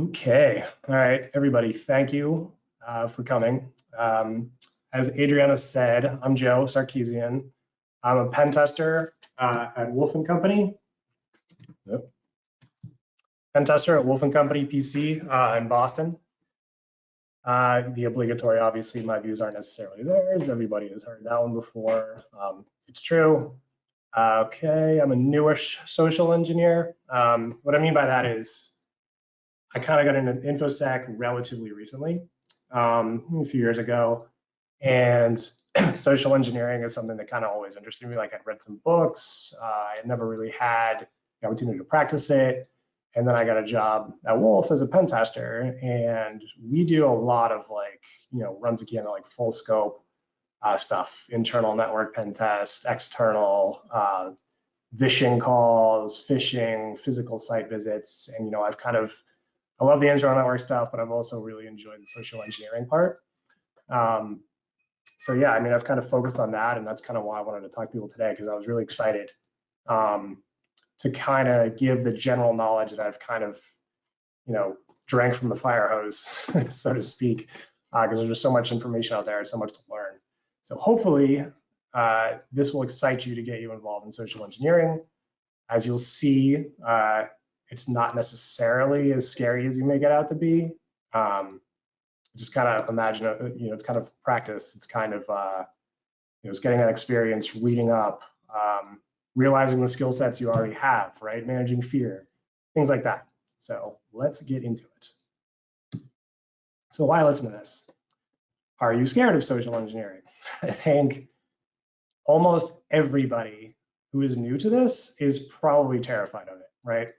Okay, all right, everybody, thank you for coming. As Adriana said, I'm Joe Sarkisian. I'm a pen tester at Wolf & Company. Yep. Pen tester at Wolf & Company PC in Boston. The obligatory, obviously, my views aren't necessarily theirs. Everybody has heard that one before. It's true. Okay, I'm a newish social engineer. What I mean by that is I kind of got into InfoSec relatively recently, a few years ago, and social engineering is something that kind of always interested me. Like I'd read some books, I had never really had the opportunity to practice it, and then I got a job at Wolf as a pen tester, and we do a lot of runs again like full scope stuff, internal network pen test, external vishing calls, phishing, physical site visits, and I love the internal network stuff, but I've also really enjoyed the social engineering part. So yeah, I've kind of focused on that, and that's kind of why I wanted to talk to people today, because I was really excited to kind of give the general knowledge that I've kind of, drank from the fire hose, so to speak, because there's just so much information out there, so much to learn. So hopefully this will excite you to get you involved in social engineering. As you'll see, it's not necessarily as scary as you make it out to be. Just kind of imagine, it's kind of practice. It's kind of, it's getting that experience, reading up, realizing the skill sets you already have, right? Managing fear, things like that. So let's get into it. So why listen to this? Are you scared of social engineering? I think almost everybody who is new to this is probably terrified of it, right?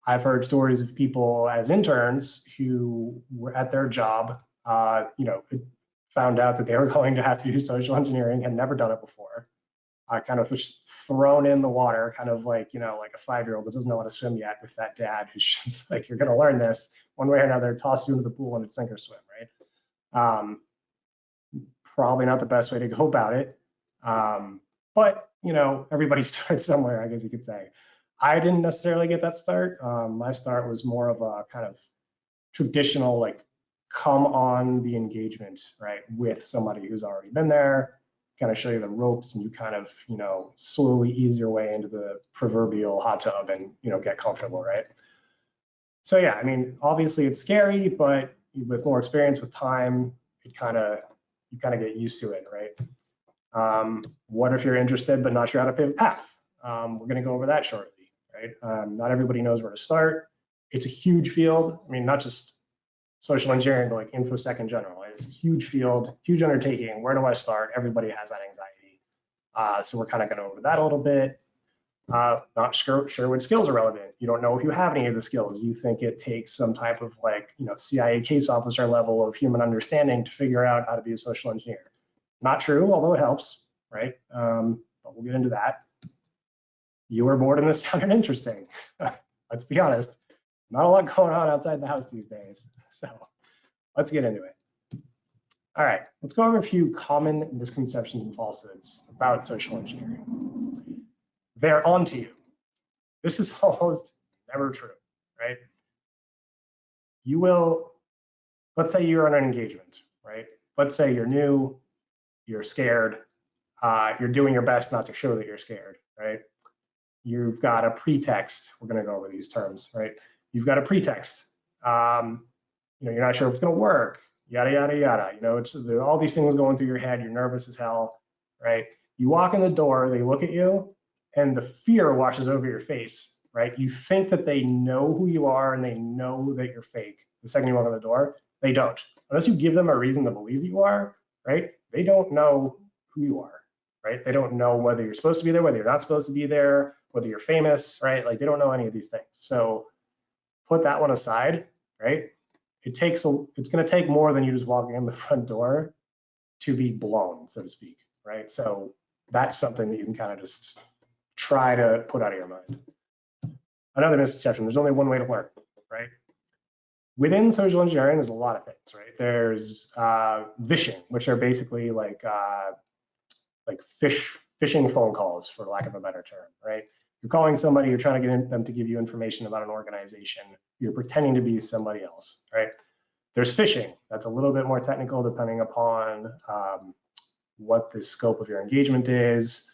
I've heard stories of people as interns who were at their job, found out that they were going to have to do social engineering, had never done it before, kind of just thrown in the water, kind of like, like a 5-year-old that doesn't know how to swim yet with that dad who's just like, you're going to learn this one way or another, toss you into the pool and it's sink or swim, right? Probably not the best way to go about it. But, everybody starts somewhere, I guess you could say. I didn't necessarily get that start. My start was more of a kind of traditional, like, come on the engagement, right, with somebody who's already been there, kind of show you the ropes, and you kind of, slowly ease your way into the proverbial hot tub and, get comfortable, right? So yeah, obviously it's scary, but with more experience, with time, you kind of get used to it, right? What if you're interested but not sure how to pave a path? We're going to go over that shortly, right? Not everybody knows where to start. It's a huge field. Not just social engineering, but like InfoSec in general. Right? It's a huge field, huge undertaking. Where do I start? Everybody has that anxiety. So we're kind of going to go over that a little bit. Not sure what skills are relevant. You don't know if you have any of the skills. You think it takes some type of CIA case officer level of human understanding to figure out how to be a social engineer. Not true, although it helps, right? But we'll get into that. You were bored and this sounded interesting. Let's be honest, not a lot going on outside the house these days. So let's get into it. All right, let's go over a few common misconceptions and falsehoods about social engineering. They're onto you. This is almost never true, right? You will, let's say you're on an engagement, right? Let's say you're new, you're scared, you're doing your best not to show that you're scared, right? You've got a pretext. We're going to go over these terms, right? You've got a pretext. You're not sure if it's going to work, yada, yada, yada. It's all these things going through your head. You're nervous as hell, right? You walk in the door, they look at you, and the fear washes over your face, right? You think that they know who you are and they know that you're fake. The second you walk in the door, they don't. Unless you give them a reason to believe you are, right? They don't know who you are, right? They don't know whether you're supposed to be there, whether you're not supposed to be there, whether you're famous, right? Like they don't know any of these things. So put that one aside, right? It's going to take more than you just walking in the front door to be blown, so to speak, right? So that's something that you can kind of just try to put out of your mind. Another misconception, there's only one way to learn, right? Within social engineering, there's a lot of things, right? There's vishing, which are basically like phishing phone calls, for lack of a better term, right? You're calling somebody, you're trying to get them to give you information about an organization, you're pretending to be somebody else, right? There's phishing. That's a little bit more technical depending upon what the scope of your engagement is,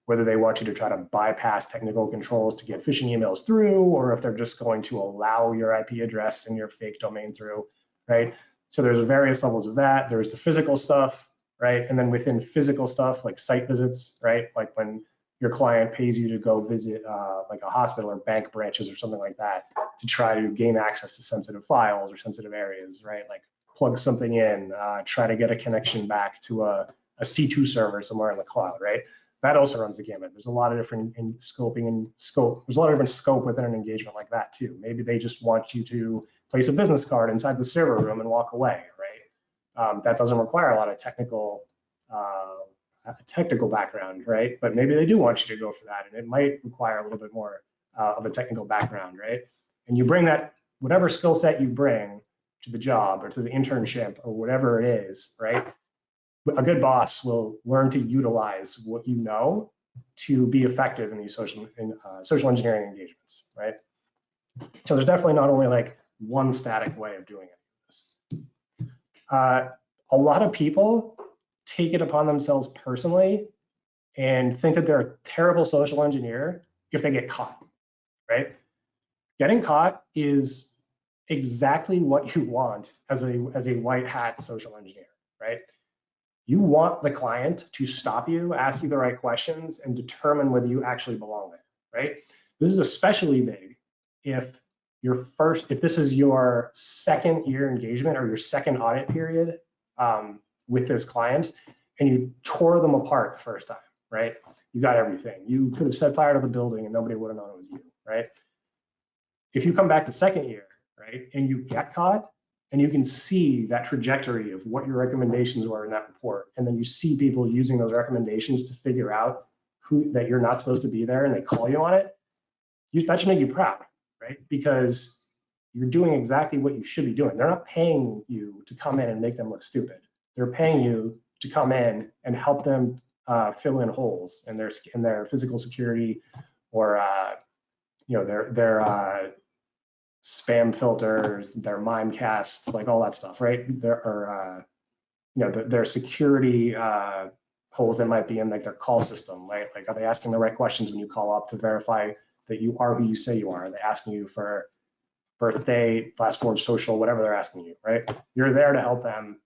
whether they want you to try to bypass technical controls to get phishing emails through, or if they're just going to allow your IP address and your fake domain through, right? So there's various levels of that. There's the physical stuff, right? And then within physical stuff, like site visits, right? Like when your client pays you to go visit like a hospital or bank branches or something like that to try to gain access to sensitive files or sensitive areas, right? Like plug something in, try to get a connection back to a C2 server somewhere in the cloud, right? That also runs the gamut. There's a lot of different scoping and scope. There's a lot of different scope within an engagement like that too. Maybe they just want you to place a business card inside the server room and walk away, right? That doesn't require a lot of technical background, right? But maybe they do want you to go for that, and it might require a little bit more of a technical background, right? And you bring that, whatever skill set you bring to the job or to the internship or whatever it is, right? A good boss will learn to utilize what you know to be effective in these social engineering engagements, right? So there's definitely not only like one static way of doing it. A lot of people take it upon themselves personally and think that they're a terrible social engineer if they get caught, right? Getting caught is exactly what you want as a white hat social engineer, right? You want the client to stop you, ask you the right questions, and determine whether you actually belong there, right? This is especially big if this is your second year engagement or your second audit period with this client, and you tore them apart the first time, right? You got everything. You could have set fire to the building and nobody would have known it was you, right? If you come back the second year, right, and you get caught, and you can see that trajectory of what your recommendations were in that report, and then you see people using those recommendations to figure out that you're not supposed to be there, and they call you on it, that should make you proud, right? Because you're doing exactly what you should be doing. They're not paying you to come in and make them look stupid. They're paying you to come in and help them fill in holes in their physical security, or their spam filters, their mimekasts, like all that stuff, right? There are, their security holes that might be in like their call system, right? Like, are they asking the right questions when you call up to verify that you are who you say you are? Are they asking you for birthday, last four social, whatever they're asking you, right? You're there to help them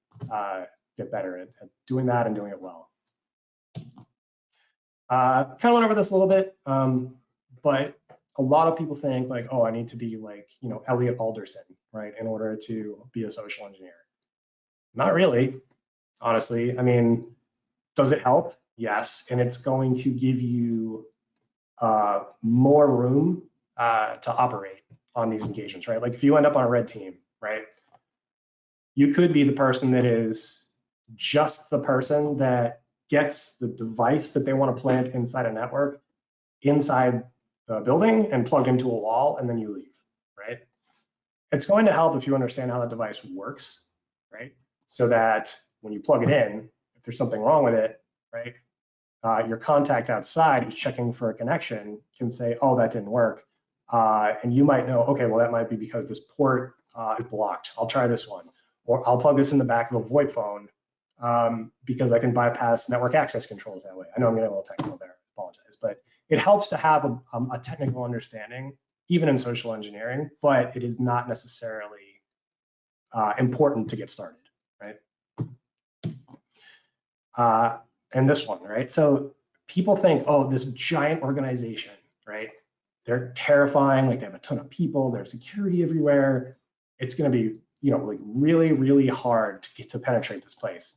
get better at doing that and doing it well. Kind of went over this a little bit, but a lot of people think like, oh, I need to be like, Elliot Alderson, right, in order to be a social engineer. Not really, honestly. I mean, does it help? Yes, and it's going to give you more room to operate on these engagements, right? Like if you end up on a red team, right, you could be the person that is just the person that gets the device that they want to plant inside a network inside the building and plugged into a wall, and then you leave, right? It's going to help if you understand how the device works, right? So that when you plug it in, if there's something wrong with it, right, your contact outside who's checking for a connection can say, oh, that didn't work. And you might know, okay, well, that might be because this port is blocked. I'll try this one. Or I'll plug this in the back of a VoIP phone because I can bypass network access controls that way. I know I'm getting a little technical there, I apologize. But it helps to have a technical understanding, even in social engineering, but it is not necessarily important to get started, right? And this one, right? So people think, oh, this giant organization, right? They're terrifying, like they have a ton of people, there's security everywhere. It's going to be, like really, really hard to penetrate this place.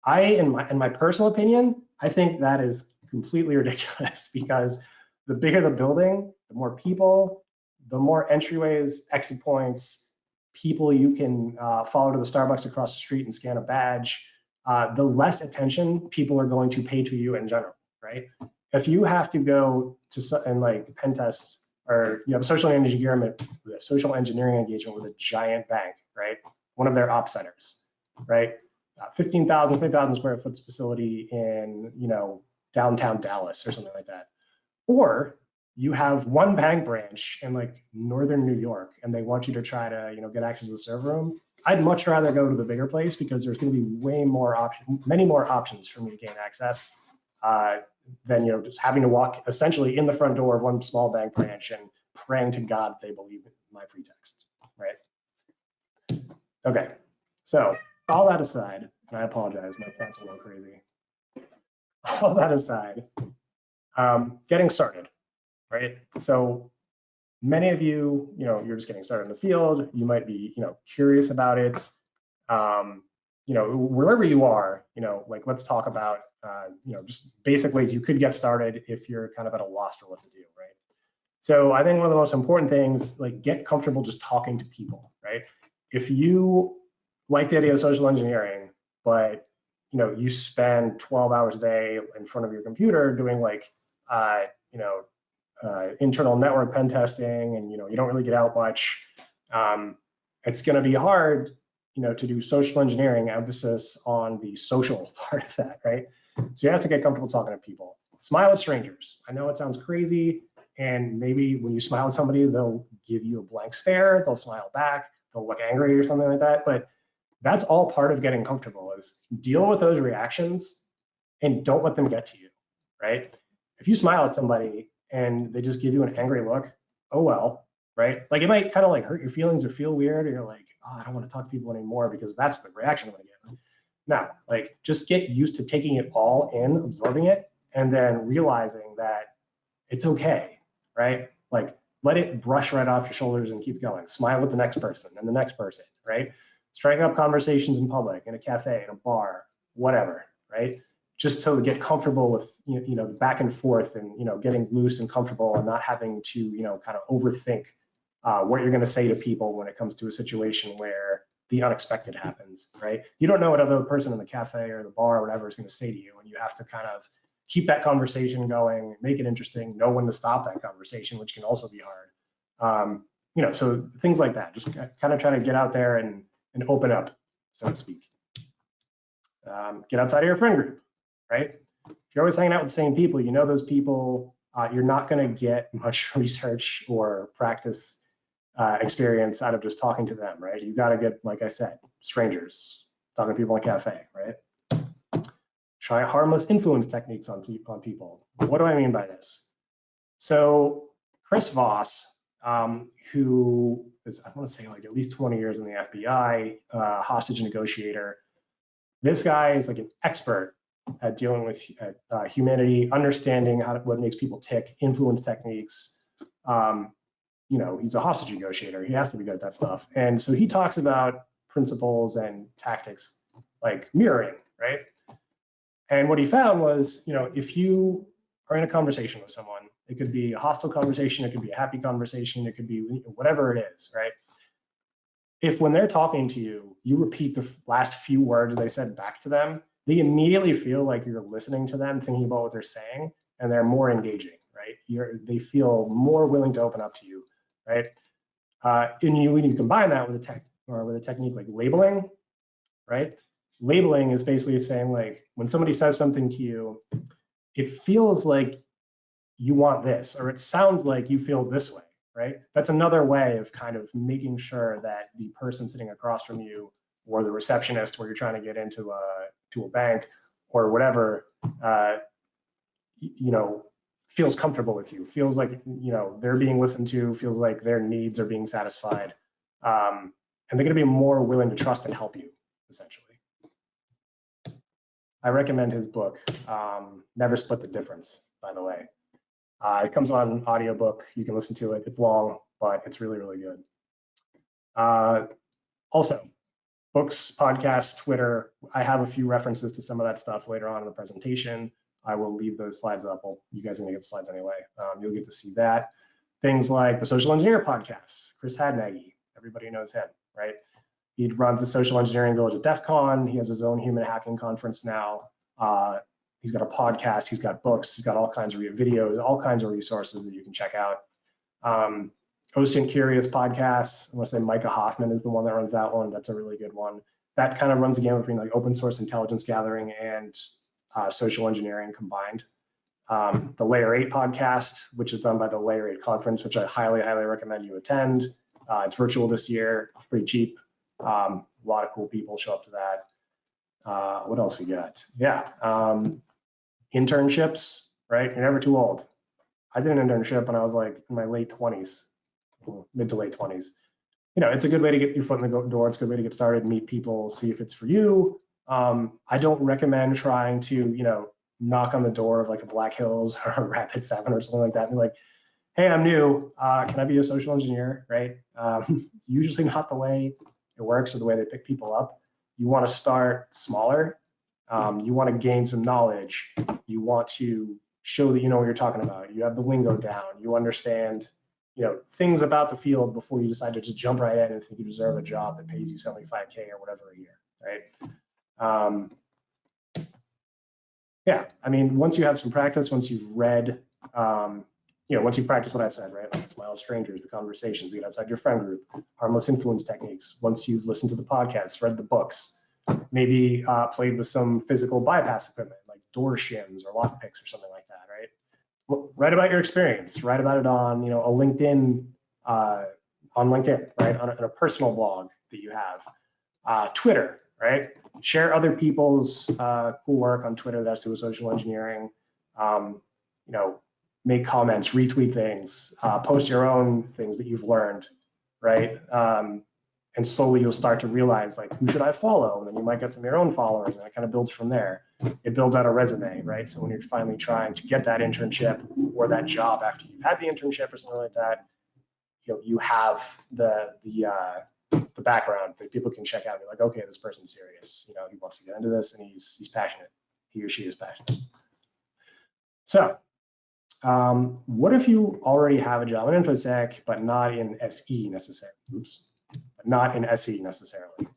In my personal opinion, I think that is completely ridiculous because the bigger the building, the more people, the more entryways, exit points, people you can follow to the Starbucks across the street and scan a badge, the less attention people are going to pay to you in general, right? If you have to go to and like pen tests, or you have a social engineering engagement with a giant bank, right? One of their op centers, right? 15,000, 20,000 square foot facility in, downtown Dallas or something like that. Or you have one bank branch in like northern New York, and they want you to try to, get access to the server room. I'd much rather go to the bigger place because there's going to be many more options for me to gain access than just having to walk essentially in the front door of one small bank branch and praying to God they believe in my pretext, right? Okay, so all that aside, and I apologize, my cat's a little crazy. All that aside, getting started, right? So many of you, you're just getting started in the field. You might be, curious about it. Wherever you are, like let's talk about, just basically if you could get started if you're kind of at a loss for what to do, right? So I think one of the most important things, like get comfortable just talking to people, right? If you like the idea of social engineering, but you spend 12 hours a day in front of your computer doing like, internal network pen testing, and you don't really get out much. It's going to be hard, to do social engineering, emphasis on the social part of that, right? So you have to get comfortable talking to people. Smile at strangers. I know it sounds crazy, and maybe when you smile at somebody, they'll give you a blank stare, they'll smile back, they'll look angry or something like that. But that's all part of getting comfortable, is deal with those reactions and don't let them get to you, right? If you smile at somebody and they just give you an angry look, oh well, right? Like it might kind of like hurt your feelings or feel weird, or you're like, oh, I don't want to talk to people anymore because that's the reaction I'm gonna get. Now, like just get used to taking it all in, absorbing it, and then realizing that it's okay, right? Like let it brush right off your shoulders and keep going. Smile at the next person and the next person, right? Striking up conversations in public, in a cafe, in a bar, whatever, right? Just to get comfortable with the back and forth, and getting loose and comfortable, and not having to kind of overthink what you're going to say to people when it comes to a situation where the unexpected happens, right? You don't know what other person in the cafe or the bar or whatever is going to say to you, and you have to kind of keep that conversation going, make it interesting, know when to stop that conversation, which can also be hard. So things like that. Just kind of try to get out there and open up, so to speak. Get outside of your friend group, right? If you're always hanging out with the same people, those people, you're not going to get much research or practice experience out of just talking to them, right? You got to get, like I said, strangers, talking to people in a cafe, right? Try harmless influence techniques on people. What do I mean by this? So Chris Voss, who is, I want to say like at least 20 years in the FBI, hostage negotiator. This guy is like an expert at dealing with humanity, understanding what makes people tick, influence techniques. He's a hostage negotiator. He has to be good at that stuff. And so he talks about principles and tactics like mirroring, right? And what he found was, if you are in a conversation with someone, it could be a hostile conversation, it could be a happy conversation, it could be whatever it is, right? If when they're talking to you, you repeat the last few words they said back to them, they immediately feel like you're listening to them, thinking about what they're saying, and they're more engaging, right? They feel more willing to open up to you, right? And when you combine that with a technique like labeling, right? Labeling is basically saying, like, when somebody says something to you, it feels like you want this, or it sounds like you feel this way, right? That's another way of kind of making sure that the person sitting across from you, or the receptionist where you're trying to get into a bank or whatever, feels comfortable with you, feels like they're being listened to, feels like their needs are being satisfied, and they're going to be more willing to trust and help you, essentially. I recommend his book, Never Split the Difference, by the way. It comes on audiobook. You can listen to it. It's long, but it's really, really good. Also, books, podcasts, Twitter. I have a few references to some of that stuff later on in the presentation. I will leave those slides up. Well, you guys are going to get the slides anyway. You'll get to see that. Things like the Social Engineer podcast, Chris Hadnagy. Everybody knows him, right? He runs the Social Engineering Village at DEF CON. He has his own human hacking conference now. He's got a podcast, he's got books, he's got all kinds of videos, all kinds of resources that you can check out. OSINT Curious podcast, I want to say Micah Hoffman is the one that runs that one. That's a really good one. That kind of runs a gamut between like open source intelligence gathering and social engineering combined. The Layer 8 podcast, which is done by the Layer 8 conference, which I highly, highly recommend you attend. It's virtual this year, pretty cheap. A lot of cool people show up to that. What else we got? Yeah, internships, right? You're never too old. I did an internship when I was like in my late 20s, mid to late 20s. You know, it's a good way to get your foot in the door. It's a good way to get started, meet people, see if it's for you. I don't recommend trying to, you know, knock on the door of like a Black Hills or a Rapid7 or something like that and be like, hey, I'm new. Can I be a social engineer, right? Usually not the way it works or the way they pick people up. You want to start smaller. You want to gain some knowledge. You want to show that you know what you're talking about. You have the lingo down. You understand, you know, things about the field before you decide to just jump right in and think you deserve a job that pays you $75K or whatever a year, right? Yeah, I mean, once you have some practice, once you've read, you know, once you practice what I said, right? Like smile at strangers, the conversations, get outside your friend group, harmless influence techniques. Once you've listened to the podcasts, read the books, maybe played with some physical bypass equipment like door shims or lock picks or something like that, right? Well, write about your experience. Write about it on, you know, a LinkedIn, right? On a personal blog that you have. Twitter, right? Share other people's cool work on Twitter that's to social engineering. You know, make comments, retweet things, post your own things that you've learned, right? And slowly you'll start to realize like, who should I follow? And then you might get some of your own followers, and it kind of builds from there. It builds out a resume, right? So when you're finally trying to get that internship or that job after you've had the internship or something like that, you know, you have the background that people can check out and be like, okay, this person's serious. You know, he wants to get into this and he's passionate. He or she is passionate. So what if you already have a job in InfoSec, but not in SE necessarily? Oops. Not in SE necessarily.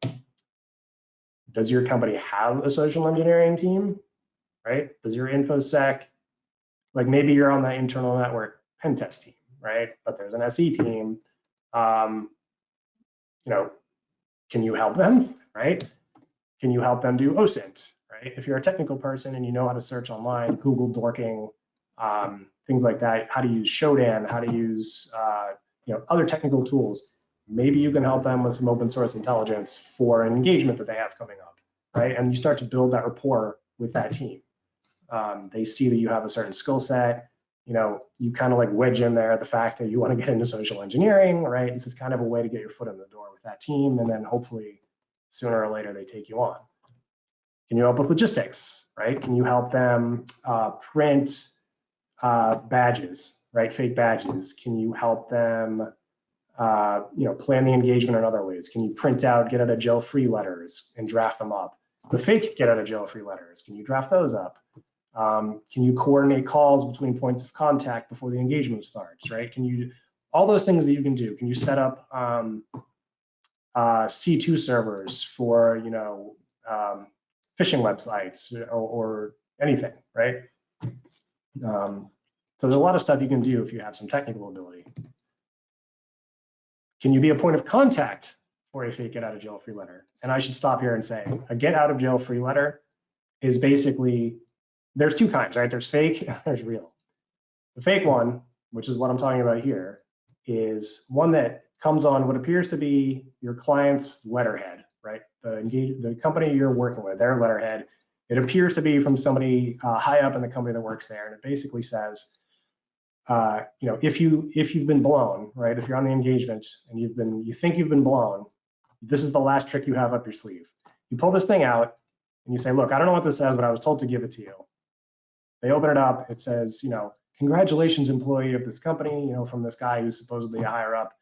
Does your company have a social engineering team, right? Does your InfoSec, like maybe you're on the internal network pen test team, right? But there's an SE team. You know, can you help them, right? Can you help them do OSINT, right? If you're a technical person and you know how to search online, Google dorking, things like that, how to use Shodan, how to use you know, other technical tools, maybe you can help them with some open source intelligence for an engagement that they have coming up, right? And you start to build that rapport with that team. They see that you have a certain skill set. You know, you kind of like wedge in there the fact that you want to get into social engineering, right? This is kind of a way to get your foot in the door with that team, and then hopefully sooner or later they take you on. Can you help with logistics, right? Can you help them print badges, right? Fake badges. Can you help them you know, plan the engagement in other ways? Can you print out get out of jail free letters and draft them up? The fake get out of jail free letters, can you draft those up? Can you coordinate calls between points of contact before the engagement starts, right? Can you, all those things that you can do. Can you set up C2 servers for, you know, phishing websites or anything, right? So there's a lot of stuff you can do if you have some technical ability. Can you be a point of contact for a fake get out of jail free letter? And I should stop here and say a get out of jail free letter is basically, there's two kinds, right? There's fake, there's real. The fake one, which is what I'm talking about here, is one that comes on what appears to be your client's letterhead, right? The company you're working with, their letterhead. It appears to be from somebody high up in the company that works there, and it basically says, you know, if you've been blown, right? If you're on the engagement and you think you've been blown, this is the last trick you have up your sleeve. You pull this thing out and you say, look, I don't know what this says, but I was told to give it to you. They open it up. It says, you know, congratulations, employee of this company, you know, from this guy who's supposedly a higher up.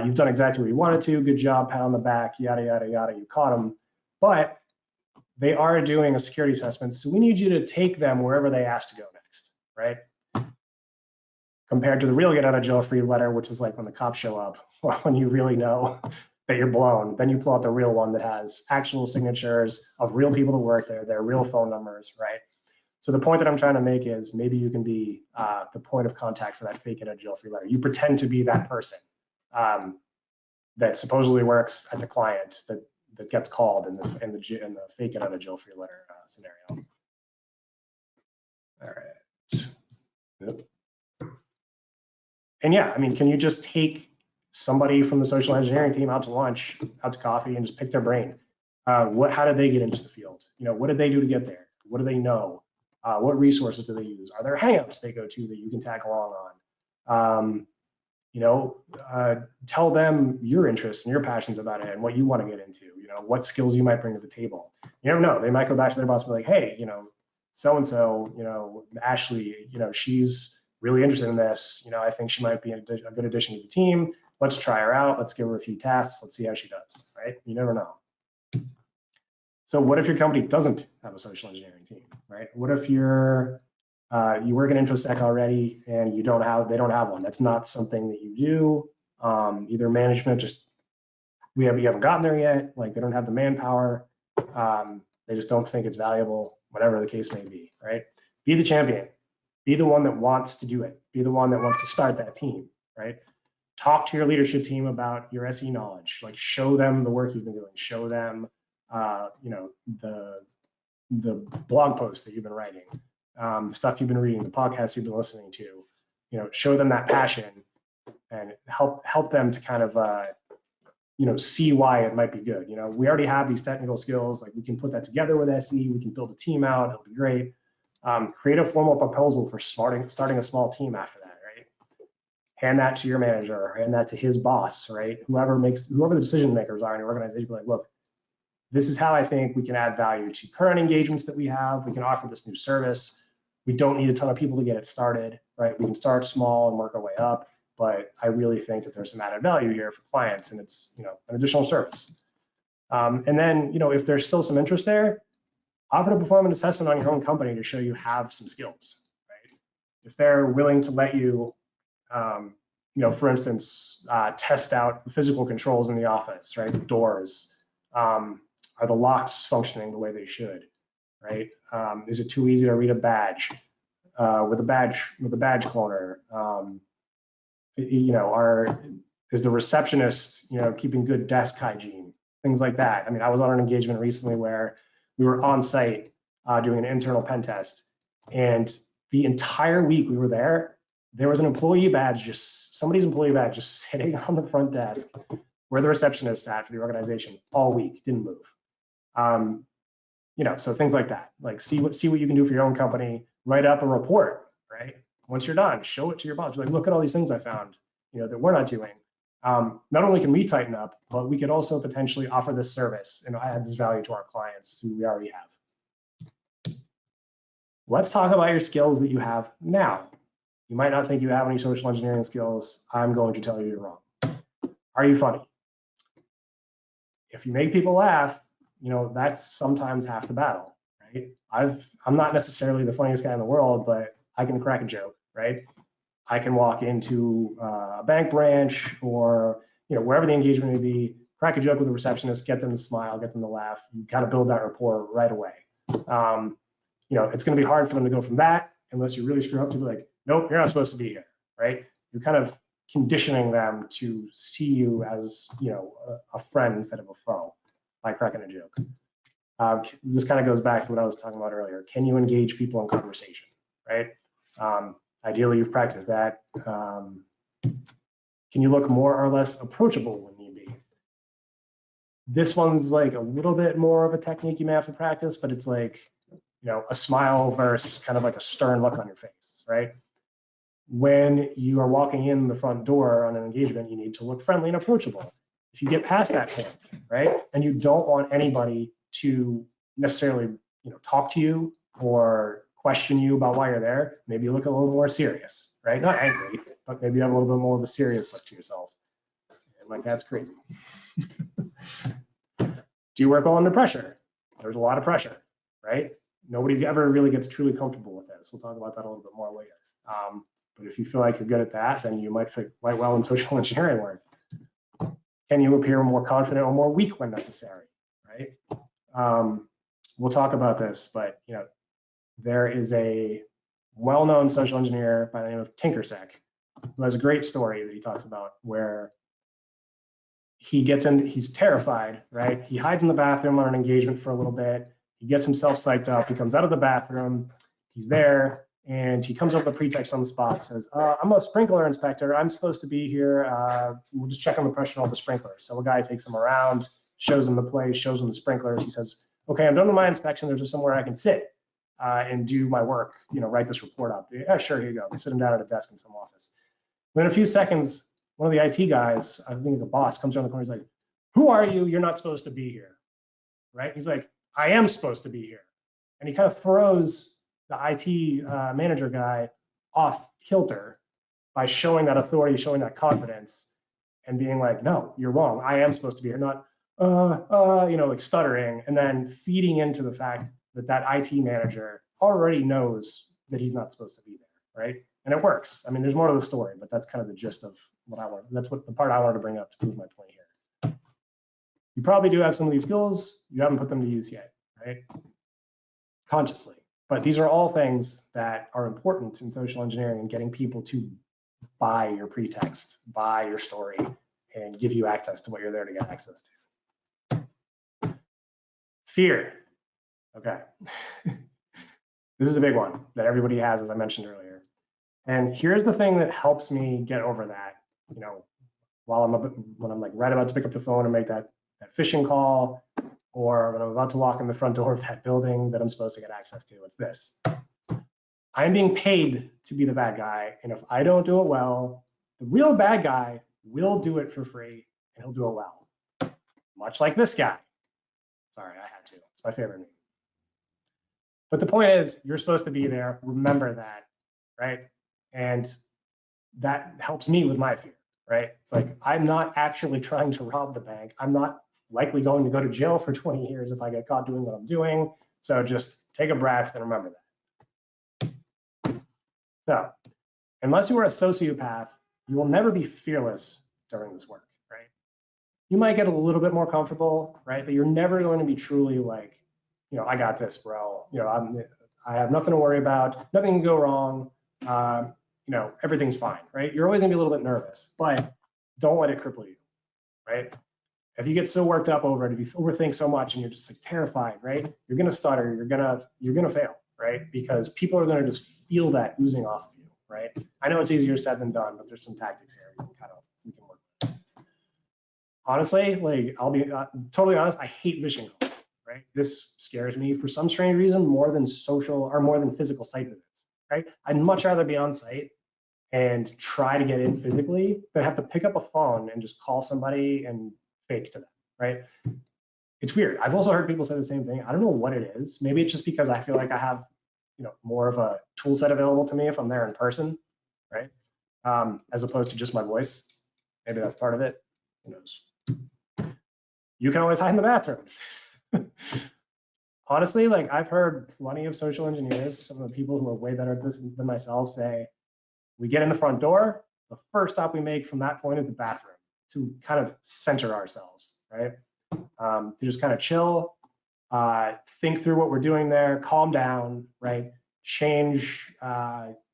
You've done exactly what you wanted to. Good job, pat on the back, yada, yada, yada. You caught them. But they are doing a security assessment, so we need you to take them wherever they ask to go next, right? Compared to the real get out of jail free letter, which is like when the cops show up, or when you really know that you're blown, then you pull out the real one that has actual signatures of real people that work there, their real phone numbers, right? So the point that I'm trying to make is maybe you can be the point of contact for that fake get out of jail free letter. You pretend to be that person that supposedly works at the client that gets called in the fake get out of jail free letter scenario. All right. Yep. And yeah, I mean, can you just take somebody from the social engineering team out to lunch, out to coffee, and just pick their brain? How did they get into the field? What did they do to get there? What do they know? What resources do they use? Are there hangouts they go to that you can tag along on? Tell them your interests and your passions about it and what you want to get into. What skills you might bring to the table. You never know. They might go back to their boss and be like, hey, so and so, Ashley, she's really interested in this. I think she might be a good addition to the team. Let's try her out. Let's give her a few tasks. Let's see how she does. Right? You never know. So what if your company doesn't have a social engineering team, right? What if you work in InfoSec already and they don't have one? That's not something that you do. Either management you haven't gotten there yet. Like they don't have the manpower. They just don't think it's valuable, whatever the case may be, right? Be the champion. Be the one that wants to do it. Be the one that wants to start that team, right? Talk to your leadership team about your SE knowledge. Like show them the work you've been doing. Show them the blog posts that you've been writing, the stuff you've been reading, the podcasts you've been listening to. Show them that passion and help them to kind of see why it might be good. We already have these technical skills. Like we can put that together with SE. We can build a team out. It'll be great. Create a formal proposal for starting a small team after that, right? Hand that to your manager, or hand that to his boss, right? Whoever the decision makers are in your organization, be like, look, this is how I think we can add value to current engagements that we have. We can offer this new service. We don't need a ton of people to get it started, right? We can start small and work our way up, but I really think that there's some added value here for clients, and it's an additional service. And then if there's still some interest there, offer to perform an assessment on your own company to show you have some skills, right? If they're willing to let you, for instance, test out the physical controls in the office, right? The doors. Are the locks functioning the way they should, right? Is it too easy to read a badge with a badge cloner? Is the receptionist keeping good desk hygiene? Things like that. I mean, I was on an engagement recently where we were on site doing an internal pen test, and the entire week we were there was somebody's employee badge just sitting on the front desk where the receptionist sat for the organization all week, didn't move. So things like that. Like see what you can do for your own company. Write up a report, right? Once you're done, show it to your boss. Like, look at all these things I found, that we're not doing. Not only can we tighten up, but we could also potentially offer this service and add this value to our clients who we already have. Let's talk about your skills that you have now. You might not think you have any social engineering skills. I'm going to tell you you're wrong. Are you funny? If you make people laugh, that's sometimes half the battle, right? I'm not necessarily the funniest guy in the world, but I can crack a joke, right? I can walk into a bank branch or wherever the engagement may be, crack a joke with a receptionist, get them to smile, get them to laugh. You got to build that rapport right away. It's going to be hard for them to go from that unless you really screw up to be like, nope, you're not supposed to be here, right? You're kind of conditioning them to see you as a friend instead of a foe by cracking a joke. This kind of goes back to what I was talking about earlier. Can you engage people in conversation, right? Ideally, you've practiced that. Can you look more or less approachable when need be? This one's like a little bit more of a technique you may have to practice, but it's like, a smile versus kind of like a stern look on your face, right? When you are walking in the front door on an engagement, you need to look friendly and approachable. If you get past that point, right, and you don't want anybody to necessarily, talk to you or question you about why you're there, maybe you look a little more serious, right? Not angry, but maybe you have a little bit more of a serious look to yourself. And like, that's crazy. Do you work well under pressure? There's a lot of pressure, right? Nobody ever really gets truly comfortable with this. We'll talk about that a little bit more later. But if you feel like you're good at that, then you might fit quite well in social engineering work. Can you appear more confident or more weak when necessary, right? We'll talk about this, but there is a well-known social engineer by the name of Tinkersec who has a great story that he talks about where he's terrified, right? He hides in the bathroom on an engagement for a little bit. He gets himself psyched up. He comes out of the bathroom. He's there. And he comes up with a pretext on the spot, says, I'm a sprinkler inspector. I'm supposed to be here. We'll just check on the pressure on all the sprinklers. So a guy takes him around, shows him the place, shows him the sprinklers. He says, okay, I'm done with my inspection. There's just somewhere I can sit and do my work, write this report up. Yeah, sure, here you go. They sit him down at a desk in some office. Within a few seconds, one of the IT guys, I think the boss, comes around the corner. He's like, who are you? You're not supposed to be here, right? He's like, I am supposed to be here. And he kind of throws the IT manager guy off kilter by showing that authority, showing that confidence, and being like, no, you're wrong. I am supposed to be here, not, like stuttering, and then feeding into the fact that that IT manager already knows that he's not supposed to be there, right? And it works. I mean, there's more to the story, but that's kind of the gist of what I want. That's what the part I wanted to bring up to prove my point here. You probably do have some of these skills. You haven't put them to use yet, right? Consciously. But these are all things that are important in social engineering and getting people to buy your pretext, buy your story, and give you access to what you're there to get access to. Fear. Okay. This is a big one that everybody has, as I mentioned earlier. And here's the thing that helps me get over that, while when I'm like right about to pick up the phone and make that phishing call, or when I'm about to walk in the front door of that building that I'm supposed to get access to. It's this. I'm being paid to be the bad guy, and if I don't do it well, the real bad guy will do it for free, and he'll do it well. Much like this guy. Sorry, I had to. It's my favorite name. But the point is, you're supposed to be there. Remember that, right? And that helps me with my fear, right? It's like, I'm not actually trying to rob the bank. I'm not likely going to go to jail for 20 years if I get caught doing what I'm doing. So just take a breath and remember that. So unless you are a sociopath, you will never be fearless during this work, right? You might get a little bit more comfortable, right? But you're never going to be truly like, I got this, bro. I have nothing to worry about. Nothing can go wrong. Everything's fine, right? You're always gonna be a little bit nervous, but don't let it cripple you, right? If you get so worked up over it, if you overthink so much and you're just like terrified, right? You're gonna stutter, you're gonna fail, right? Because people are gonna just feel that oozing off of you, right? I know it's easier said than done, but there's some tactics here we can work with. Honestly, like I'll be totally honest, I hate phishing calls, right? This scares me for some strange reason more than physical site visits, right? I'd much rather be on site and try to get in physically than have to pick up a phone and just call somebody and fake to them, right? It's weird. I've also heard people say the same thing. I don't know what it is. Maybe it's just because I feel like I have, more of a tool set available to me if I'm there in person, right? As opposed to just my voice. Maybe that's part of it. Who knows? You can always hide in the bathroom. Honestly, like I've heard plenty of social engineers, some of the people who are way better at this than myself say, we get in the front door, the first stop we make from that point is the bathroom to kind of center ourselves, right? To just kind of chill, think through what we're doing there, calm down, right? Change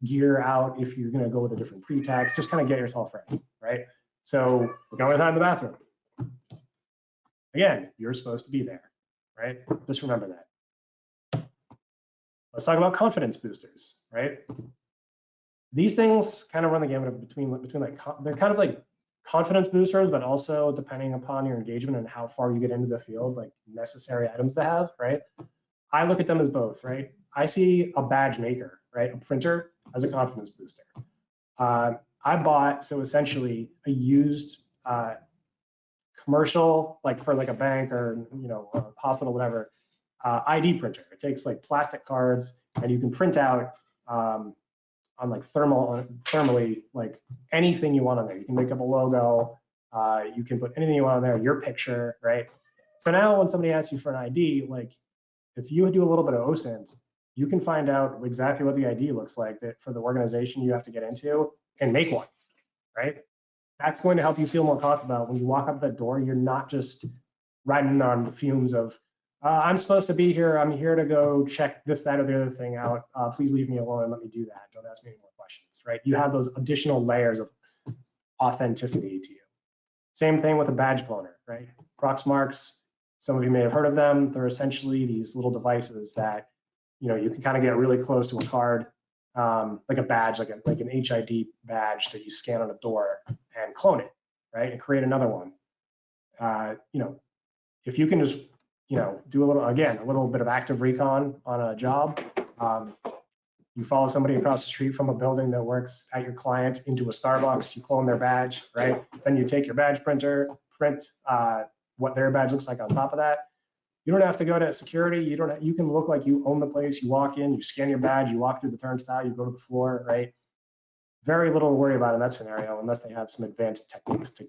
gear out if you're gonna go with a different pretext, just kind of get yourself ready, right? So we're going to the bathroom. Again, you're supposed to be there, right? Just remember that. Let's talk about confidence boosters, right? These things kind of run the gamut between like, they're kind of like confidence boosters, but also depending upon your engagement and how far you get into the field, like necessary items to have, right? I look at them as both, right? I see a badge maker, right? A printer as a confidence booster. I bought, so essentially a used commercial, like for like a bank or, a hospital, whatever, ID printer. It takes like plastic cards and you can print out on like thermally, like anything you want on there. You can make up a logo, you can put anything you want on there, your picture, right? So now when somebody asks you for an ID, like if you do a little bit of OSINT, you can find out exactly what the ID looks like that for the organization you have to get into and make one, right? That's going to help you feel more confident when you walk up that door. You're not just riding on the fumes of, I'm supposed to be here. I'm here to go check this, that, or the other thing out. Please leave me alone and let me do that. Don't ask me any more questions, right? You have those additional layers of authenticity to you. Same thing with a badge cloner, right? Proxmarks, some of you may have heard of them. They're essentially these little devices that, you can kind of get really close to a card like a badge, like an HID badge that you scan on a door and clone it, right, and create another one. If you can just, do a little bit of active recon on a job. You follow somebody across the street from a building that works at your client into a Starbucks, you clone their badge, right? Then you take your badge printer, print what their badge looks like on top of that. You don't have to go to security. You can look like you own the place. You walk in, you scan your badge, you walk through the turnstile, you go to the floor, right? Very little to worry about in that scenario, unless they have some advanced techniques to,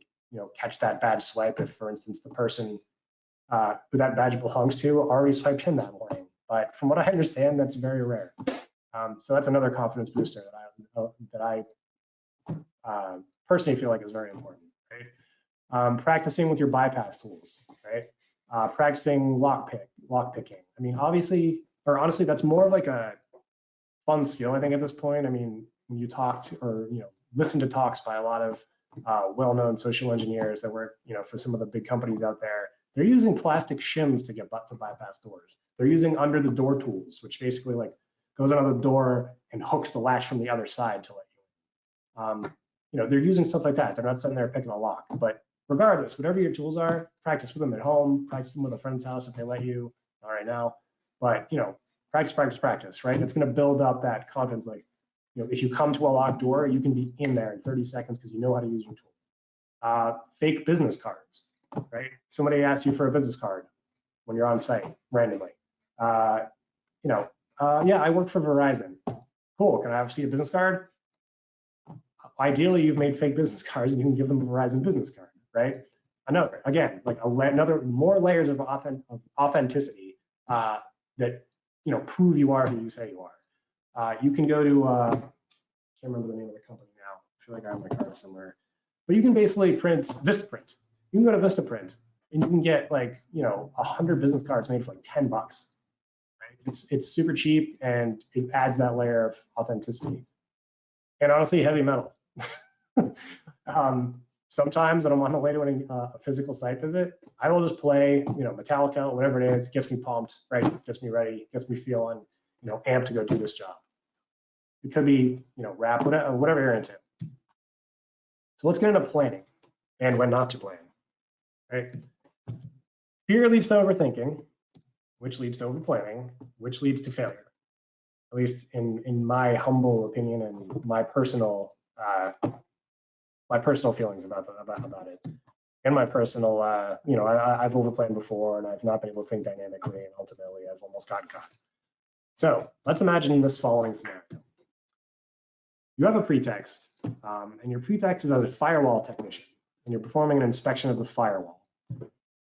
catch that badge swipe. If, for instance, the person who that badge belongs to already swiped in that morning. But from what I understand, that's very rare. So that's another confidence booster that I personally feel like is very important, right? Practicing with your bypass tools, right? Practicing lock picking. I mean, honestly, that's more of like a fun skill, I think, at this point. I mean, when you talk to, or listen to talks by a lot of well-known social engineers that work, for some of the big companies out there, they're using plastic shims to get to bypass doors. They're using under the door tools, which basically like goes under the door and hooks the latch from the other side to let you in. They're using stuff like that. They're not sitting there picking a lock. But regardless, whatever your tools are, practice with them at home, practice them with a friend's house if they let you, not right now. But practice, right? It's going to build up that confidence. Like, if you come to a locked door, you can be in there in 30 seconds because you know how to use your tool. Fake business cards, right? Somebody asks you for a business card when you're on site randomly. Yeah, I work for Verizon. Cool, can I see a business card? Ideally, you've made fake business cards and you can give them a Verizon business card, right? Another more layers of authenticity that prove you are who you say you are. You can go to I can't remember the name of the company now. I feel like I have my card somewhere, but you can basically print Vistaprint. You can go to Vistaprint and you can get 100 business cards made for like $10. It's super cheap and it adds that layer of authenticity. And honestly, heavy metal. Sometimes when I'm on the way to a physical site visit, I will just play, Metallica, whatever it is, gets me pumped, right? Gets me ready, gets me feeling, amped to go do this job. It could be, rap, whatever you're into. So let's get into planning and when not to plan, right? Fear leads to overthinking, which leads to overplanning, which leads to failure. At least in my humble opinion and my personal feelings about it, and my personal, I've overplanned before and I've not been able to think dynamically, and ultimately I've almost gotten caught. So let's imagine this following scenario. You have a pretext, and your pretext is as a firewall technician, and you're performing an inspection of the firewall.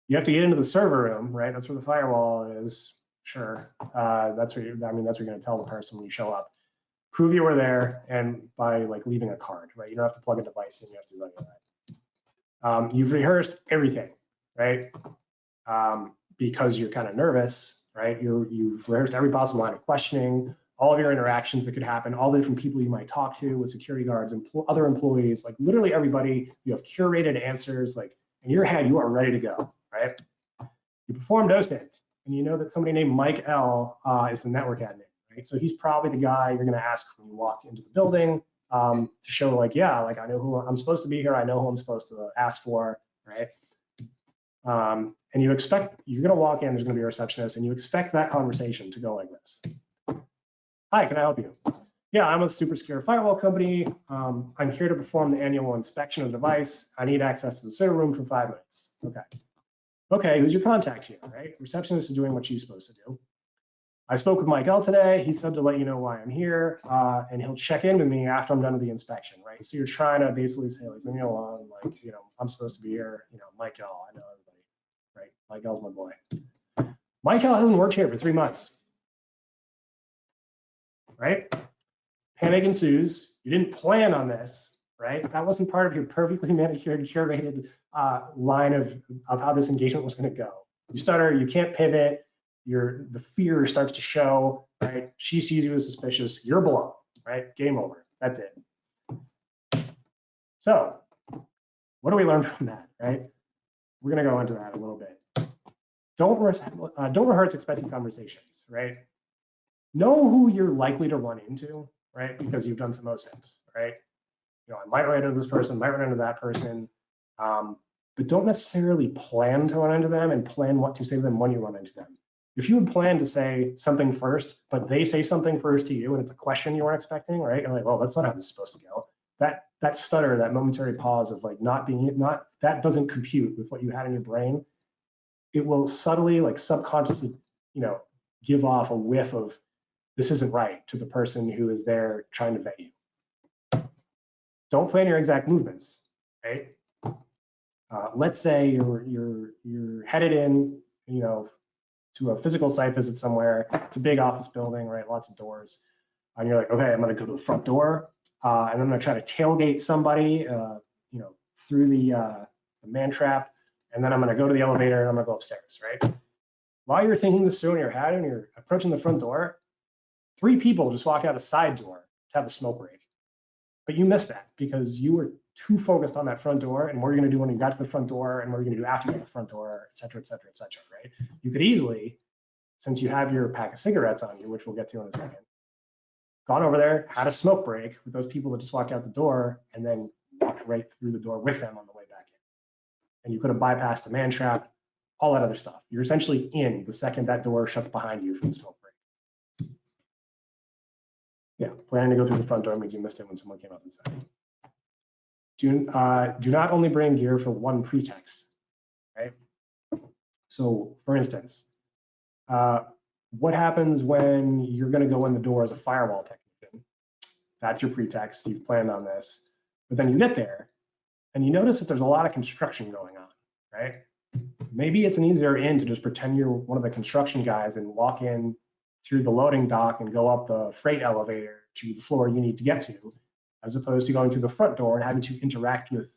You have to get into the server room, right? That's where the firewall is. Sure, that's where you're going to tell the person when you show up. Prove you were there, and by leaving a card, right? You don't have to plug a device in. You have to do any of that. You've rehearsed everything, right? Because you're kind of nervous, right? You've rehearsed every possible line of questioning, all of your interactions that could happen, all the different people you might talk to with security guards, other employees, literally everybody. You have curated answers, in your head, you are ready to go, right? You performed OSINT, and you know that somebody named Mike L is the network admin, right? So he's probably the guy you're going to ask when you walk into the building to show, I know who I'm supposed to be here. I know who I'm supposed to ask for, right? And you expect you're going to walk in. There's going to be a receptionist, and you expect that conversation to go like this. Hi, can I help you? Yeah, I'm a super secure firewall company. I'm here to perform the annual inspection of the device. I need access to the server room for 5 minutes. Okay, who's your contact here, right? Receptionist is doing what she's supposed to do. I spoke with Mike L today. He said to let you know why I'm here, and he'll check in with me after I'm done with the inspection, right? So you're trying to basically say, leave me alone, I'm supposed to be here, Mike L, I know everybody, right? Mike L's my boy. Mike L hasn't worked here for 3 months, right? Panic ensues. You didn't plan on this, right? That wasn't part of your perfectly manicured, curated line of how this engagement was going to go. You stutter, you can't pivot, the fear starts to show, right? She sees you as suspicious, you're blown, right? Game over, that's it. So what do we learn from that, right? We're going to go into that a little bit. Don't rehearse expecting conversations, right? Know who you're likely to run into, right? Because you've done some OSINT, right? You know, I might run into this person, might run into that person, but don't necessarily plan to run into them and plan what to say to them when you run into them. If you would plan to say something first, but they say something first to you and it's a question you weren't expecting, right? You're like, well, that's not how this is supposed to go. That stutter, that momentary pause of like that doesn't compute with what you had in your brain. It will subtly, like subconsciously, you know, give off a whiff of this isn't right to the person who is there trying to vet you. Don't plan your exact movements, right? Let's say you're headed in, you know, to a physical site visit somewhere. It's a big office building, right? Lots of doors. And you're like, okay, I'm going to go to the front door, and I'm going to try to tailgate somebody, you know, through the man trap, and then I'm going to go to the elevator and I'm going to go upstairs, right? While you're thinking this through in your head and you're approaching the front door, 3 people just walk out a side door to have a smoke break. But you missed that because you were too focused on that front door and what you're going to do when you got to the front door and what you're going to do after you get to the front door, et cetera, et cetera, et cetera, right? You could easily, since you have your pack of cigarettes on you, which we'll get to in a second, gone over there, had a smoke break with those people that just walked out the door and then walked right through the door with them on the way back in. And you could have bypassed the man trap, all that other stuff. You're essentially in the second that door shuts behind you from the smoke break. Yeah, planning to go through the front door means you missed it when someone came up and said. Do not only bring gear for one pretext, right? So for instance, what happens when you're going to go in the door as a firewall technician? That's your pretext. You've planned on this. But then you get there and you notice that there's a lot of construction going on, right? Maybe it's an easier in to just pretend you're one of the construction guys and walk in through the loading dock and go up the freight elevator to the floor you need to get to, as opposed to going through the front door and having to interact with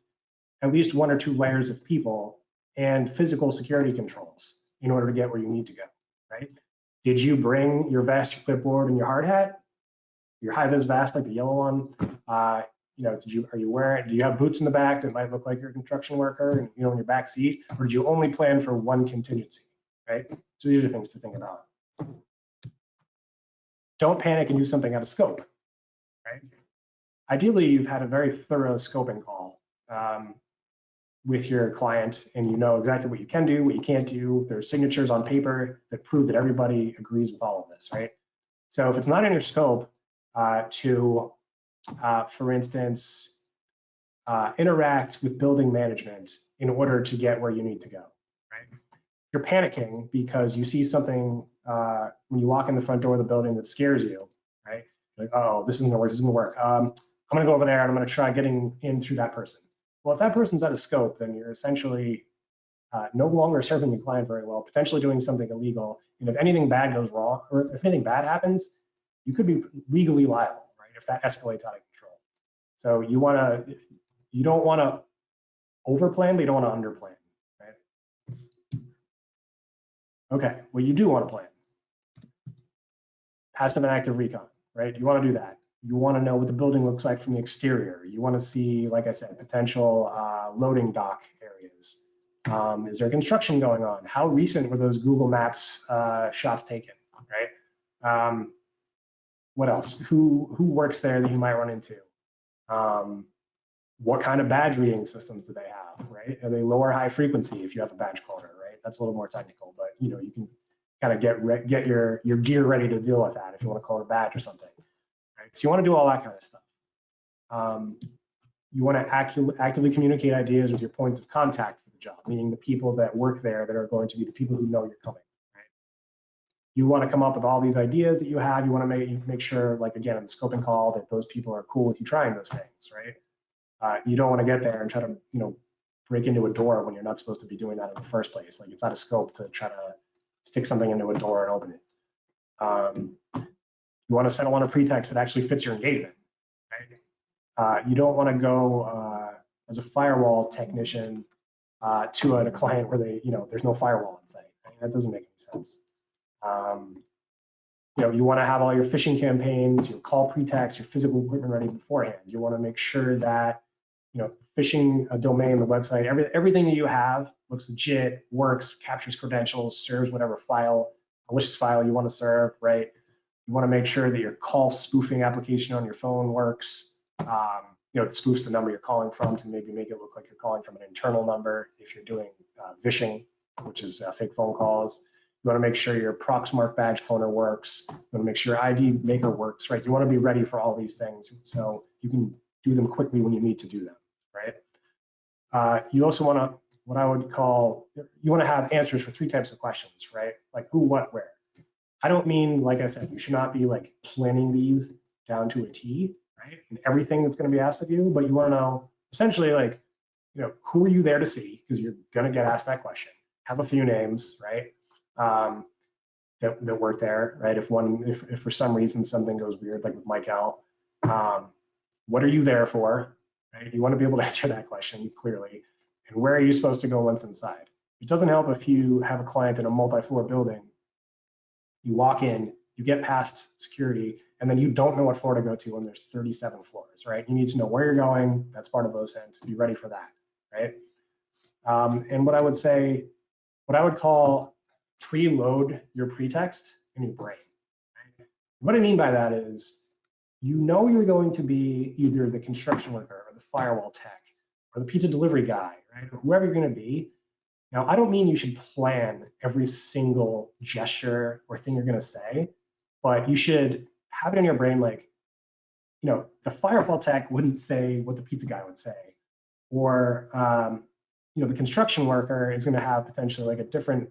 at least 1 or 2 layers of people and physical security controls in order to get where you need to go, right? Did you bring your vest, your clipboard, and your hard hat? Your high-vis vest, like the yellow one? You know, do you have boots in the back that might look like you're a construction worker and, you know, in your back seat? Or did you only plan for one contingency, right? So these are things to think about. Don't panic and do something out of scope, right? Ideally, you've had a very thorough scoping call with your client and you know exactly what you can do, what you can't do. There's signatures on paper that prove that everybody agrees with all of this, right? So if it's not in your scope for instance, interact with building management in order to get where you need to go, right? You're panicking because you see something when you walk in the front door of the building that scares you, right? You're like, oh, this isn't gonna work, this isn't gonna work. I'm gonna go over there and I'm gonna try getting in through that person. Well, if that person's out of scope, then you're essentially no longer serving the client very well, potentially doing something illegal. And if anything bad goes wrong, or if anything bad happens, you could be legally liable, right? If that escalates out of control. So you don't wanna overplan, but you don't wanna underplan, right? Okay, well, you do wanna plan. Passive and active recon, right? You wanna do that. You wanna know what the building looks like from the exterior. You wanna see, like I said, potential loading dock areas. Is there construction going on? How recent were those Google Maps shots taken, right? What else? Who works there that you might run into? What kind of badge reading systems do they have, right? Are they low or high frequency if you have a badge coder, right? That's a little more technical, but you know, you can kind of get your gear ready to deal with that if you want to code a badge or something, right? So you want to do all that kind of stuff. You want to actively communicate ideas with your points of contact for the job, meaning the people that work there that are going to be the people who know you're coming, right? You want to come up with all these ideas that you have. You want to make sure, like again, in the scoping call, that those people are cool with you trying those things, right? You don't want to get there and try to, you know, break into a door when you're not supposed to be doing that in the first place. Like it's out of scope to try to stick something into a door and open it. You want to settle on a pretext that actually fits your engagement, right? You don't want to go as a firewall technician to a client where they, you know, there's no firewall in sight. Right? That doesn't make any sense. You know, you want to have all your phishing campaigns, your call pretext, your physical equipment ready beforehand. You want to make sure that, you know, phishing a domain, the website, everything that you have looks legit, works, captures credentials, serves whatever file, malicious file you want to serve, right? You want to make sure that your call spoofing application on your phone works. It spoofs the number you're calling from to maybe make it look like you're calling from an internal number if you're doing vishing, which is fake phone calls. You want to make sure your Proxmark badge cloner works. You want to make sure your ID maker works, right? You want to be ready for all these things so you can do them quickly when you need to do them, right? You also want to, what I would call, you want to have answers for 3 types of questions, right? Like who, what, where. I don't mean, like I said, you should not be like planning these down to a T, right? And everything that's going to be asked of you, but you want to know essentially like, who are you there to see? Because you're going to get asked that question. Have a few names, right? That work there, right? If for some reason something goes weird, like with Michael, what are you there for, right? You want to be able to answer that question clearly. And where are you supposed to go once inside? It doesn't help if you have a client in a multi-floor building. You walk in, you get past security, and then you don't know what floor to go to when there's 37 floors, right? You need to know where you're going. That's part of OSINT. Be ready for that, right? And what I would say, what I would call preload your pretext in your brain. Right? What I mean by that is, you're going to be either the construction worker or the firewall tech or the pizza delivery guy, right? Or whoever you're going to be. Now, I don't mean you should plan every single gesture or thing you're going to say, but you should have it in your brain like, the firewall tech wouldn't say what the pizza guy would say, or the construction worker is going to have potentially like a different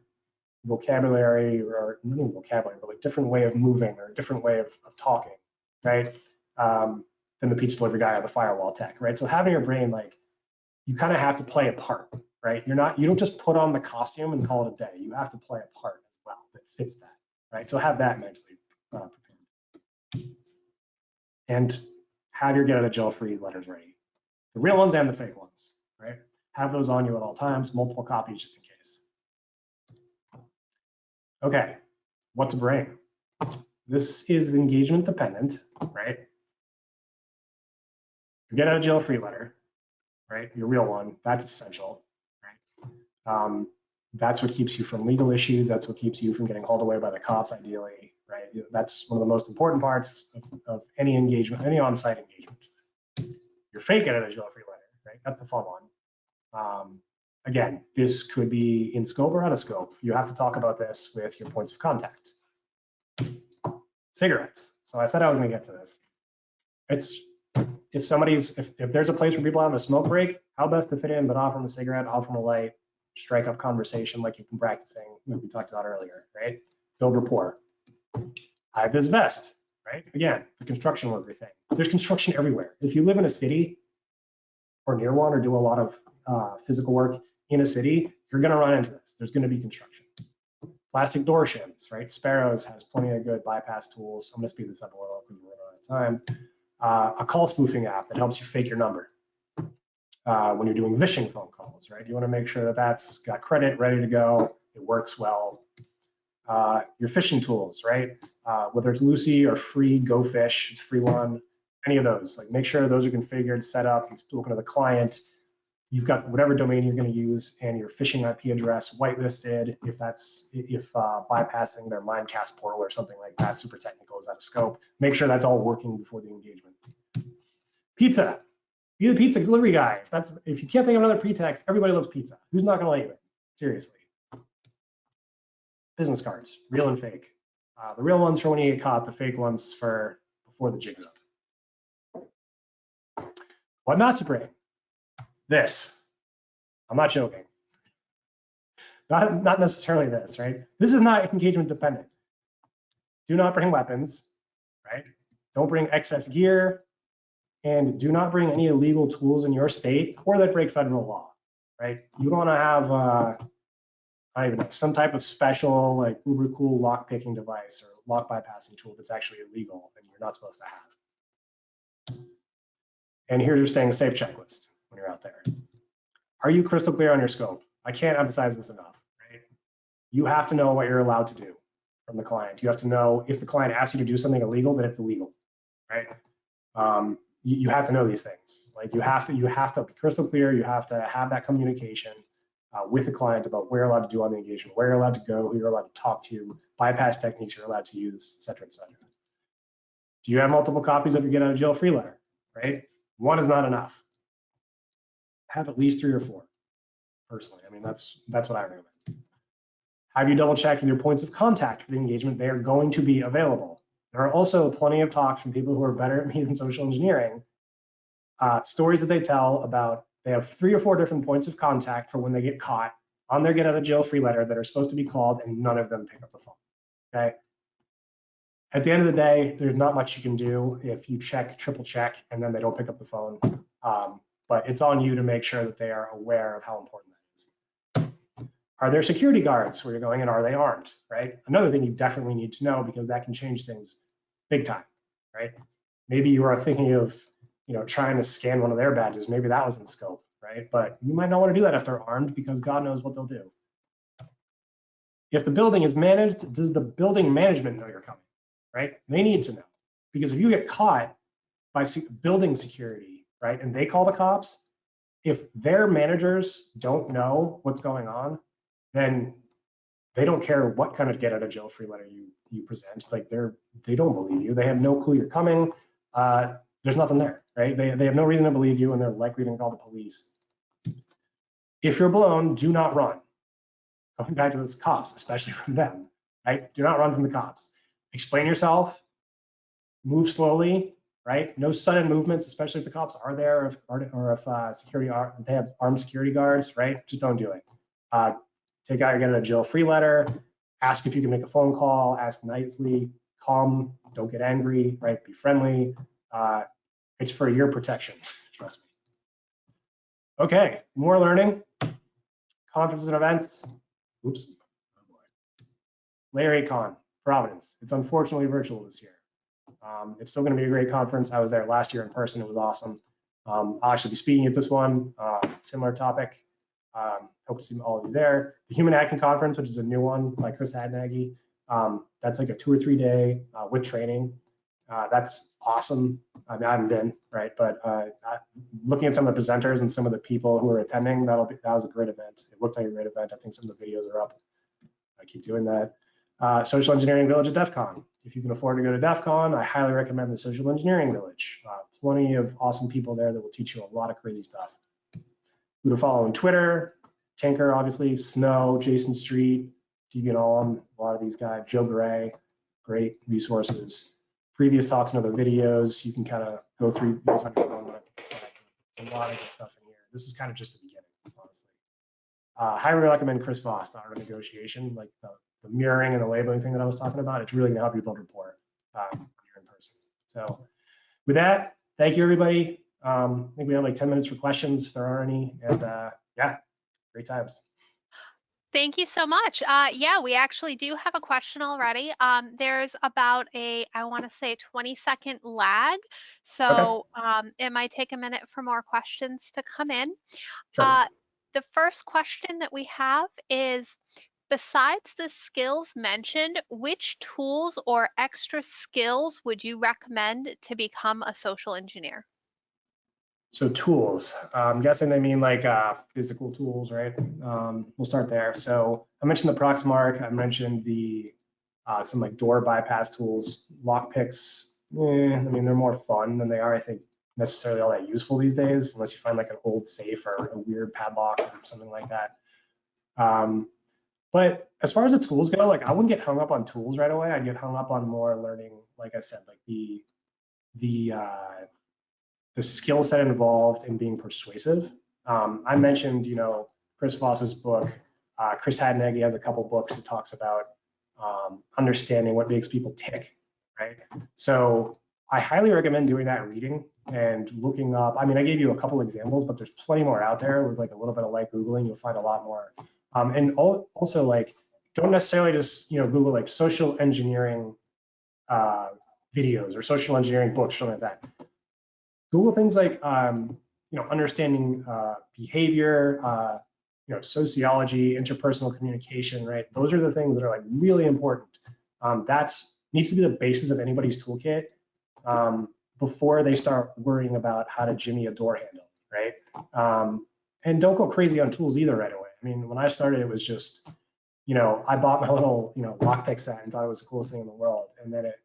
vocabulary, or not even vocabulary, but a different way of moving or a different way of talking, right? Than the pizza delivery guy or the firewall tech, right? So having your brain like, you kind of have to play a part, right? You don't just put on the costume and call it a day. You have to play a part as well that fits that, right? So have that mentally prepared. And have your get out of jail free letters ready. The real ones and the fake ones, right? Have those on you at all times, multiple copies just in case. Okay, what to bring? This is engagement dependent, right? Your get out of jail free letter, right? Your real one, that's essential, right? That's what keeps you from legal issues. That's what keeps you from getting hauled away by the cops, ideally, right? That's one of the most important parts of any engagement, any on-site engagement. Your fake get out of jail free letter, right? That's the fun one. Again, this could be in scope or out of scope. You have to talk about this with your points of contact. Cigarettes. So I said I was going to get to this. It's if there's a place where people have a smoke break, how best to fit in but offer them a cigarette, offer them a light, strike up conversation like you've been practicing, like we talked about earlier, right? Build rapport. High vis vest, right? Again, the construction worker thing. There's construction everywhere. If you live in a city or near one or do a lot of physical work in a city, you're going to run into this. There's going to be construction. Plastic door shims, right? Sparrows has plenty of good bypass tools. I'm going to speed this up a little because we're running out of time. A call spoofing app that helps you fake your number when you're doing vishing phone calls, right? You want to make sure that that's got credit, ready to go, it works well. Your phishing tools, right? Whether it's Lucy or free Go Fish, it's a free one, any of those. Like make sure those are configured, set up, you've spoken to the client, you've got whatever domain you're going to use, and your phishing IP address whitelisted if bypassing their Mimecast portal or something like that, super technical, is out of scope. Make sure that's all working before the engagement. Pizza. Be the pizza delivery guy. If you can't think of another pretext, everybody loves pizza. Who's not going to let you in? Seriously. Business cards, real and fake. The real ones for when you get caught, the fake ones for before the jig's up. What not to bring? This. I'm not joking. Not necessarily this, right? This is not engagement dependent. Do not bring weapons, right? Don't bring excess gear, and do not bring any illegal tools in your state or that break federal law, right? You want to have, I don't even know, some type of special, like uber cool lock picking device or lock bypassing tool that's actually illegal and you're not supposed to have. And here's your staying safe checklist when you're out there. Are you crystal clear on your scope? I can't emphasize this enough, right? You have to know what you're allowed to do from the client. You have to know if the client asks you to do something illegal, that it's illegal, right? You have to know these things. Like you have to be crystal clear. You have to have that communication with the client about where you're allowed to do on the engagement, where you're allowed to go, who you're allowed to talk to, bypass techniques you're allowed to use, et cetera, et cetera. Do you have multiple copies of your get out of jail free letter, right? One is not enough. Have at least 3 or 4, personally. I mean, that's what I recommend. Have you double checked with your points of contact for the engagement? They are going to be available. There are also plenty of talks from people who are better at me than social engineering, stories that they tell about they have 3 or 4 different points of contact for when they get caught on their get out of jail free letter that are supposed to be called, and none of them pick up the phone, okay? At the end of the day, there's not much you can do if you check, triple check, and then they don't pick up the phone. But it's on you to make sure that they are aware of how important that is. Are there security guards where you're going, and are they armed, right? Another thing you definitely need to know, because that can change things big time, right? Maybe you are thinking of, trying to scan one of their badges. Maybe that was in scope, right? But you might not want to do that if they're armed, because God knows what they'll do. If the building is managed, does the building management know you're coming, right? They need to know, because if you get caught by building security, right, and they call the cops, if their managers don't know what's going on, then they don't care what kind of get out of jail free letter you present. Like, they don't believe you. They have no clue you're coming. There's nothing there, right? They have no reason to believe you, and they're likely to call the police. If you're blown, do not run. Going back to those cops, especially from them, right? Do not run from the cops. Explain yourself. Move slowly, right? No sudden movements, especially if the cops are there, or if security they have armed security guards, right? Just don't do it. Take out your get out of jail free letter. Ask if you can make a phone call. Ask nicely. Calm. Don't get angry, right? Be friendly. It's for your protection. Trust me. Okay, more learning. Conferences and events. Oops. Oh boy. Recon, Providence. It's unfortunately virtual this year. It's still going to be a great conference. I was there last year in person. It was awesome. I'll actually be speaking at this one, similar topic. Hope to see all of you there. The Human Hacking Conference, which is a new one by Chris Hadnagy. That's like a 2 or 3 day with training. That's awesome. I haven't been, right? But looking at some of the presenters and some of the people who are attending, that was a great event. It looked like a great event. I think some of the videos are up. I keep doing that. Social Engineering Village at DEF CON. If you can afford to go to DEF CON, I highly recommend the Social Engineering Village. Plenty of awesome people there that will teach you a lot of crazy stuff. Who to follow on Twitter: Tinker, obviously, Snow, Jason Street, Deviant Ollam, a lot of these guys, Joe Gray, great resources. Previous talks and other videos, you can kind of go through those on your own. There's a lot of good stuff in here. This is kind of just the beginning, honestly. Highly recommend Chris Voss, the Art of Negotiation, like the mirroring and the labeling thing that I was talking about. It's really going to help you build rapport when you're in person. So with that, thank you, everybody. I think we have like 10 minutes for questions if there are any. And yeah, great times. Thank you so much. Yeah, we actually do have a question already. There's about I want to say 20-second lag. So it might take a minute for more questions to come in. Sure. The first question that we have is, besides the skills mentioned, which tools or extra skills would you recommend to become a social engineer? So tools, I'm guessing they mean like physical tools, right? We'll start there. So I mentioned the Proxmark. I mentioned the some like door bypass tools, lock picks. I mean, they're more fun than they are, I think, necessarily all that useful these days, unless you find like an old safe or a weird padlock or something like that. But as far as the tools go, like I wouldn't get hung up on tools right away. I'd get hung up on more learning, like I said, like the skill set involved in being persuasive. I mentioned, Chris Voss's book. Chris Hadnagy has a couple books that talks about understanding what makes people tick, right? So I highly recommend doing that reading and looking up. I mean, I gave you a couple examples, but there's plenty more out there with like a little bit of light Googling. You'll find a lot more. And also, like, don't necessarily just Google like social engineering videos or social engineering books, something like that. Google things like understanding behavior, sociology, interpersonal communication, right? Those are the things that are like really important. That needs to be the basis of anybody's toolkit before they start worrying about how to jimmy a door handle, right? And don't go crazy on tools either right away. I mean, when I started, it was just, I bought my little, lockpick set and thought it was the coolest thing in the world, and then it,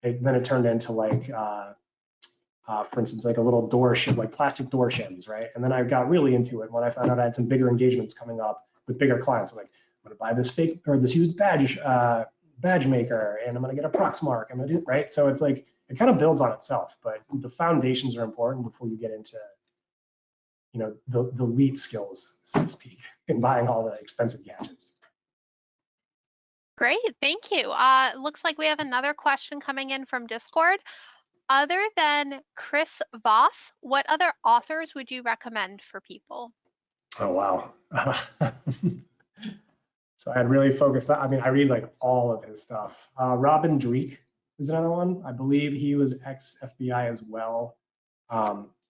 then it turned into like, for instance, like a little door shim, like plastic door shims, right? And then I got really into it when I found out I had some bigger engagements coming up with bigger clients. I'm like, I'm gonna buy this fake or this used badge maker, and I'm gonna get a Proxmark. I'm gonna do right. So it's like it kind of builds on itself, but the foundations are important before you get into, you know, the elite skills, so to speak, in buying all the expensive gadgets. Great, thank you. Looks like we have another question coming in from Discord. Other than Chris Voss, what other authors would you recommend for people? Oh wow. So I had really focused on, I mean, I read like all of his stuff. Robin Dreek is another one. I believe he was ex-FBI as well.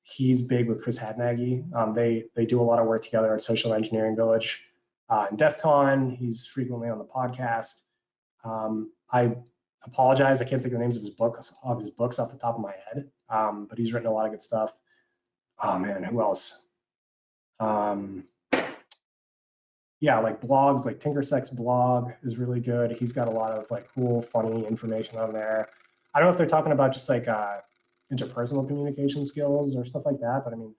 He's big with Chris Hadnagy. They do a lot of work together at Social Engineering Village and DEF CON. He's frequently on the podcast. I apologize, I can't think of the names of his books off the top of my head, but he's written a lot of good stuff. Oh man, who else? Yeah, like blogs, like Tinkersex blog is really good. He's got a lot of like cool, funny information on there. I don't know if they're talking about just like interpersonal communication skills or stuff like that, but I mean,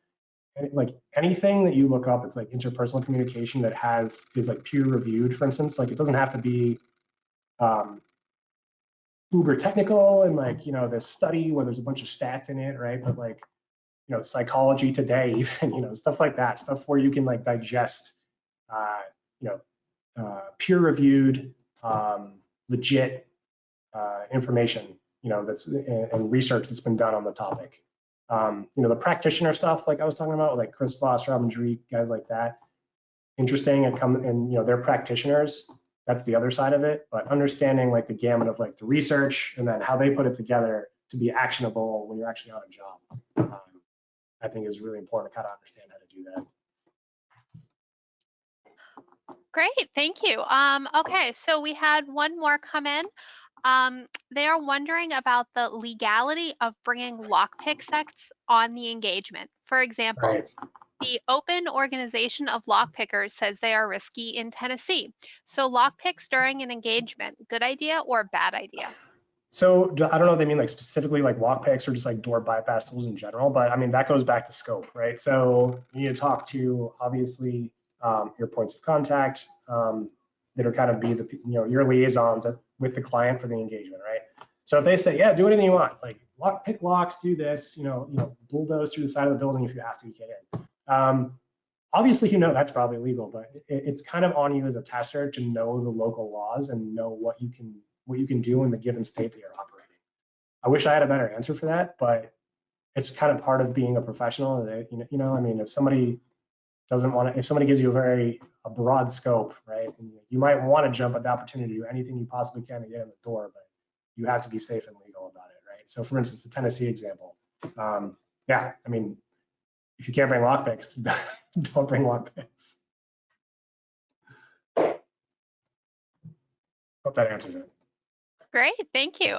like anything that you look up that's like interpersonal communication that is like peer reviewed, for instance, like it doesn't have to be uber technical and like, you know, this study where there's a bunch of stats in it, right? But like, you know, Psychology Today, even, you know, stuff like that, stuff where you can like digest, you know, peer-reviewed, legit information, you know, that's and research that's been done on the topic. You know, the practitioner stuff, like I was talking about, like Chris Voss, Robin Dreek, guys like that, interesting and you know, they're practitioners. That's the other side of it. But understanding like the gamut of like the research and then how they put it together to be actionable when you're actually on a job, I think is really important to kind of understand how to do that. Great, thank you. Okay, so we had one more come in. They are wondering about the legality of bringing lockpick sets on the engagement. For example, Right. the Open Organization of Lockpickers says they are risky in Tennessee. So lockpicks during an engagement, good idea or bad idea? So I don't know if they mean like specifically like lockpicks or just like door bypass tools in general, but I mean, that goes back to scope, right? So you need to talk to obviously your points of contact that are kind of be the, you know, your liaisons with the client for the engagement, right? So if they say, yeah, do anything you want, like pick locks, do this, you know, bulldoze through the side of the building if you have to get in. Obviously, you know, that's probably legal, but it's kind of on you as a tester to know the local laws and know what you can do in the given state that you're operating. I wish I had a better answer for that, but it's kind of part of being a professional. You know, I mean, if somebody doesn't want to, if somebody gives you a broad scope, right, and you might want to jump at the opportunity to do anything you possibly can to get in the door, but you have to be safe and legal about it, right? So, for instance, the Tennessee example, yeah, I mean, if you can't bring lockpicks, don't bring lockpicks. Hope that answers it. Great, thank you.